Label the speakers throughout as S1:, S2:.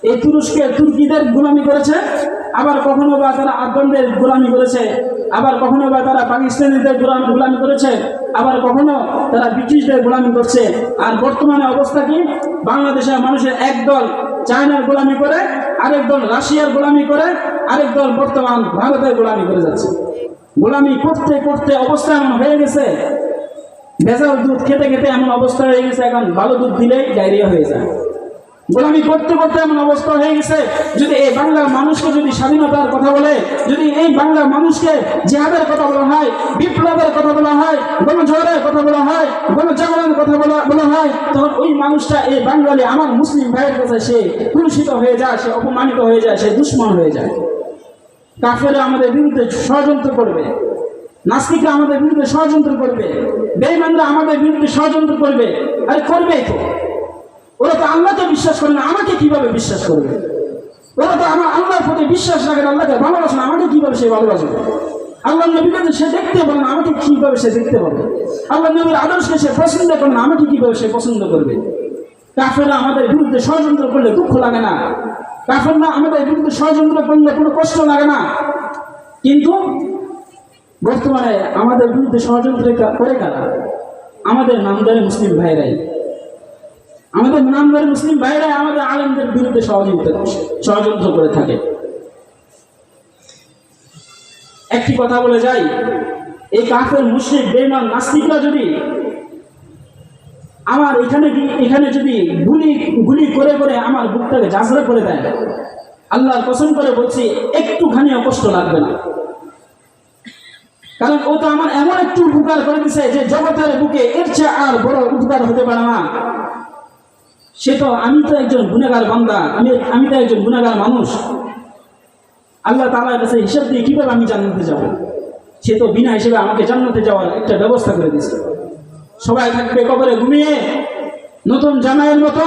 S1: এই তুর্কিদের গোলামি করেছে, আবার কখনো বা তারা আফগানদের গোলামি করেছে, আবার কখনো বা তারা পাকিস্তানিদের গোলামি করেছে, আবার কখনো তারা ব্রিটিশদের গোলামি করছে। আর বর্তমানে অবস্থা কি? বাংলাদেশের মানুষের একদল চায়নার গোলামি করে, আরেক দল রাশিয়ার গোলামি করে, আরেক দল বর্তমান ভারতের গোলামি করে যাচ্ছে। গোলামি করতে করতে অবস্থা এমন হয়ে গেছে, ভেজাল দুধ খেতে খেতে এমন অবস্থা হয়ে গেছে, এখন ভালো দুধ দিলেই ডায়রিয়া হয়ে যায়। গোলামি করতে করতে এমন অবস্থা হয়ে গেছে, যদি এই বাংলার মানুষকে যদি স্বাধীনতার কথা বলে, যদি এই বাংলার মানুষকে জিহাদের কথা বলা হয়, বিপ্লবের কথা বলা হয়, গণজোয়ারের কথা বলা হয়, গণজাগরণের কথা বলা হয়, তখন ওই মানুষটা এই বাঙালি আমার মুসলিম ভাইয়ের কাছে সে কুলুষিত হয়ে যায়, সে অপমানিত হয়ে যায়, সে দুশ্মন হয়ে যায়। কাফেররা আমাদের বিরুদ্ধে ষড়যন্ত্র করবে, নাস্তিকরা আমাদের বিরুদ্ধে ষড়যন্ত্র করবে, বেঈমানরা আমাদের বিরুদ্ধে ষড়যন্ত্র করবে। আরে করবেই তো, ওরা তো আল্লাহকে বিশ্বাস করে না, আমাকে কিভাবে বিশ্বাস করবে? ওরা তো আমার আল্লাহর প্রতি বিশ্বাস রাখে, আল্লাহকে ভালোবাসে না, আমাকে কিভাবে সে ভালোবাসবে? আল্লাহ নবীকে সে দেখতে পারে না, আমাকে কিভাবে সে দেখতে পারবে? আল্লাহ নবীর আদর্শকে সে পছন্দ করে না, আমাকে কিভাবে সে পছন্দ করবে? কাফেররা আমাদের বিরুদ্ধে ষড়যন্ত্র করলে দুঃখ লাগে না, কাফেররা আমাদের বিরুদ্ধে ষড়যন্ত্র করলে কোনো কষ্ট লাগে না। কিন্তু বর্তমানে আমাদের বিরুদ্ধে ষড়যন্ত্র করে কারা? আমাদের নামদারি মুসলিম ভাইরাই, আমাদের নামদারি মুসলিম ভাইরাই আমাদের আলেমদের বিরুদ্ধে ষড়যন্ত্র করে থাকে। একটি কথা বলে যাই, এই কাফের মুশরিক বেঈমান নাস্তিকরা যদি আমার এখানে যদি গুলি করে করে আমার বুকটাকে ঝাঁঝরা করে দেয়, আল্লাহর কসম করে বলছি একটুখানিও কষ্ট লাগবে না। কারণ ও তো আমার এমন একটু উপকার করে দিছে যে জগতের বুকে এর চেয়ে আর বড় উপকার হতে পারে না। আমি তো একজন গুনাহগার বান্দা, আমি তো একজন গুনাহগার মানুষ। আল্লাহ তাআলার কাছে হিসাব দিয়ে কিভাবে আমি জান্নাতে যাব? সে তো বিনা হিসেবে আমাকে জান্নাতে যাওয়ার একটা ব্যবস্থা করে দিয়েছে। সবাই থাকবে কবরে ঘুমিয়ে নতুন জামাইয়ের মতো,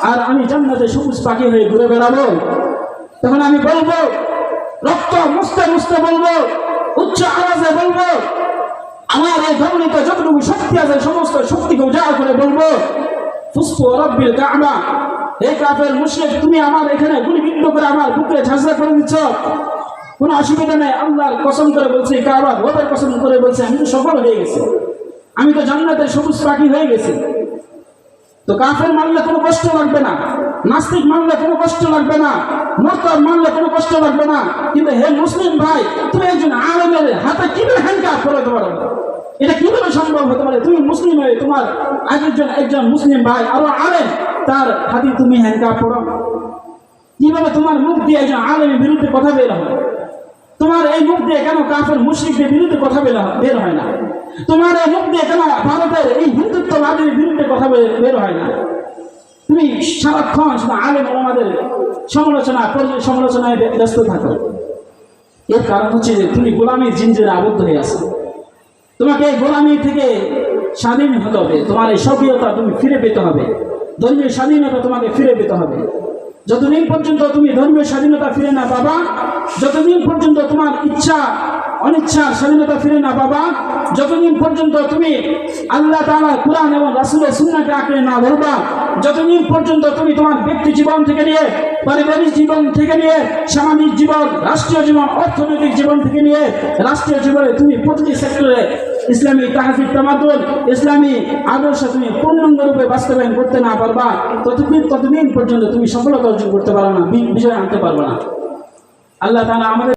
S1: আর আমি জান্নাতে সবুজ পাখি হয়ে ঘুরে বেড়াবো। তখন আমি বলবো, রক্ত মুছতে মুছতে বলবো, উচ্চ আওয়াজে বলবো, আমার এই ধর্মীতে যতটুকু শক্তি আছে সমস্ত শক্তিকে উজাড় করে বলবো, ফুসফু রাব্বিল কাবা, হে কাফের মুশরিক, তুমি আমার এখানে গুলিবিদ্ধ করে আমার বুকে ঝাঁঝরা করে দিচ্ছ, কোনো অসুবিধা নেই। আল্লাহর কসম করে বলছি, কাবা ওদের কসম করে বলছি, আমি তো সফল হয়ে গেছি, আমি তো জান্নাতের সবুজ পাখি হয়ে গেছি। তো কাফের মানলে কোনো কষ্ট লাগবে না, নাস্তিক মানলে কোনো কষ্ট লাগবে না, মুরতাদ মানলে কোনো কষ্ট লাগবে না। কিন্তু হে মুসলিম ভাই, তুমি একজন আলেমের হাতে কিভাবে হ্যান্ডকাপ করাতে পারো? এটা কিভাবে সম্ভব হতে পারে? তুমি মুসলিম হয়ে তোমার একজন মুসলিম ভাই আরো আলেম, তার হাতে তুমি হ্যান্ডকাপ করো? কিভাবে তোমার মুখ দিয়ে একজন আলেমের বিরুদ্ধে কথা বের হয়? তোমার এই মুখ দিয়ে কেন কাফের মুশরিকদের বিরুদ্ধে কথা বের হয় না? তোমার এই মুখ দিয়ে কেন ভারতের এই হিন্দুত্ববাদের বিরুদ্ধে কথা বের হয় না? তুমি সারাক্ষণ শুধু আলেম ওলামাদের সমালোচনায় ব্যস্ত থাকো। এর কারণ হচ্ছে যে তুমি গোলামির জিনজিরে আবদ্ধ হয়ে আছো। তোমাকে এই গোলামি থেকে স্বাধীন হতে হবে, তোমার এই স্বকীয়তা তুমি ফিরে পেতে হবে, ধর্মীয় স্বাধীনতা তোমাকে ফিরে পেতে হবে। যতদিন পর্যন্ত তুমি ধর্মীয় স্বাধীনতা ফিরে না পাবা, যতদিন পর্যন্ত তোমার ইচ্ছা অনিচ্ছার স্বাধীনতা ফিরে না পাবা, যতদিন পর্যন্ত তুমি আল্লাহ তাআলার কুরআন এবং রাসূলের সুন্নাহকে আঁকড়ে না ধরবা, যতদিন পর্যন্ত তুমি তোমার ব্যক্তি জীবন থেকে নিয়ে, পারিবারিক জীবন থেকে নিয়ে, সামাজিক জীবন, রাষ্ট্রীয় জীবন, অর্থনৈতিক জীবন থেকে নিয়ে রাষ্ট্রীয় জীবনে তুমি প্রতিটি সেক্টরে ইসলামী তাহফিজ তামাদ্দুন, ইসলামী আদর্শ তুমি পূর্ণাঙ্গরূপে বাস্তবায়ন করতে না পারবা, ততদিন পর্যন্ত তুমি সফলতা অর্জন করতে পারবে না, বিজয় আনতে পারবে না। আল্লাহ তাআলা আমাদের